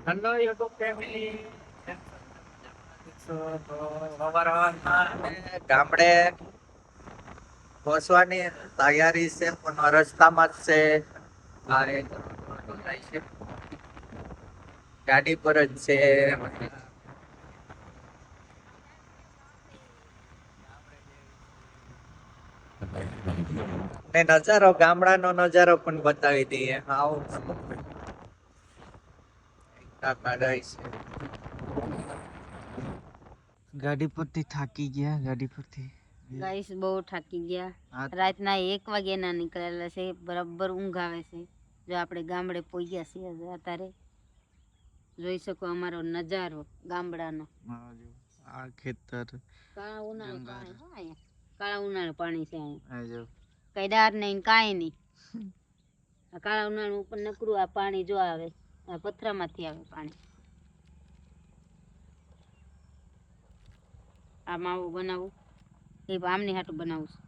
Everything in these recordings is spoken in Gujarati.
હેલો યુટ્યુબ ફેમિલી, તો સવારમાં અમે ગામડે પહોંચવાની તૈયારી છે, પણ રસ્તામાં જ છે. આ એક ઓટો જાય છે, ગાડી પર જ છે. ને નજારો, ગામડાનો નજારો પણ બતાવી દઈએ. આવું કાઢાય છે. ગાડી પરથી થાકી ગયા. ગાડી પરથી ગાઈસ બહુ થાકી ગયા. હા, રાતના 1 વાગ્યાના નીકળેલા છે. બરાબર ઊંઘ આવે છે. જો આપણે ગામડે પહોંચ્યા છીએ અત્યારે જોઈ શકો અમારો નજારો ગામડાનો. આ ખેતર, કાળા ઉનાળે પાણી હો અહીંયા. કાળા ઉનાળે પાણી છે અહીંયા. કઈ ડાર નહીં કાંઈ નહીં. આ કાળા ઉનાળે ઉપર નકરું આ પાણી જો આવે. આ પથરામાંથી આવે પાણી. આ માવો બનાવું એ આમની હાટું બનાવું છું.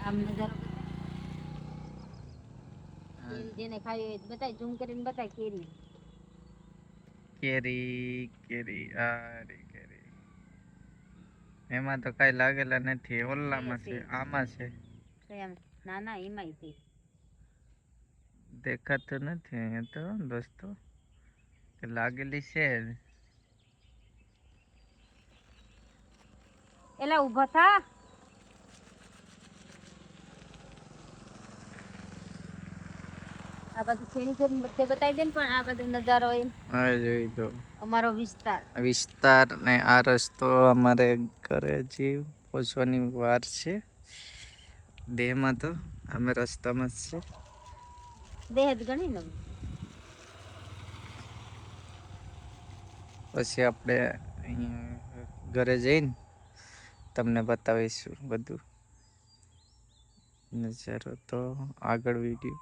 આમ નજારો જેને ખાવી હોય બતાય, ઝૂમ કરીને બતાય. કેરી કેરી કેરી અરે કેરી એમાં તો કઈ લાગેલા નથી. ઓલામાં છે, આમાં છે. ના ના એમાંય છે. દેખાતું નથી અહીંયા તો દોસ્તો, કે લાગેલી છે. એલા ઉભા થા. આ બધું ખેડી કરીને બધે બતાવી દે ને, પણ આ બધો નજારો એમ હા જોઈ તો અમારો વિસ્તાર ને આ રસ્તો અમારે ઘરે હજી પહોંચવાની વાર છે. દેહમાં તો અમે રસ્તામાં જ છે. દેહ ગણી ને પછી આપણે અહીંયા ઘરે જઈને તમને બતાવીશું બધું નજારો. તો આગળ વિડીયો,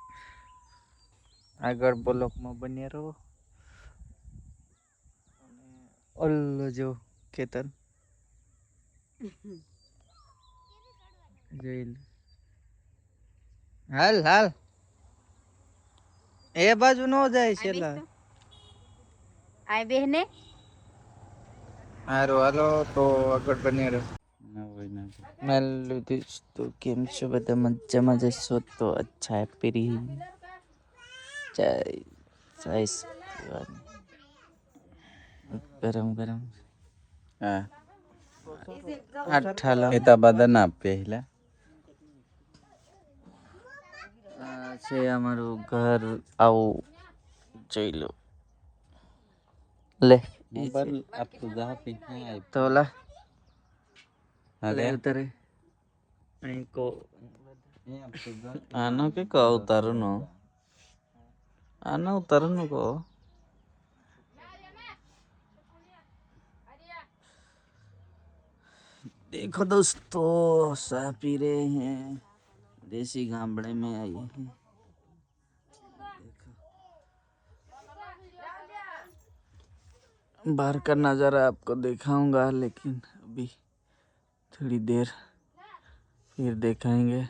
આગળ બ્લોકમાં બન્યા રહો. ઓલો જો ખેતર જોઈ લે. હાલ હાલ, એ બાજુ નો જાય છે. આ બેહને હારું હાલો, તો આગળ બન્યા રહો. હેલો દોસ્તો, કેમ છો બધા? મજામાં જશો તો અચ્છા. હેપી ચાય ગરમ ગરમ. હા આઠાલો એતા બદના પહેલા છે અમારું ઘર. આવું જોઈ લો. લે મોબાઈલ આપતું જા પી આઈ તો લા અરે ઉતરે અહીં કો એ આપતું જા આનો કે કહો ઉતારનો, આનો ઉતારનો કહો. देखो दोस्तों, चाय पी रहे हैं, देसी गामड़े में आए हैं. बाहर का नज़ारा आपको दिखाऊंगा, लेकिन अभी थोड़ी देर फिर दिखाएंगे.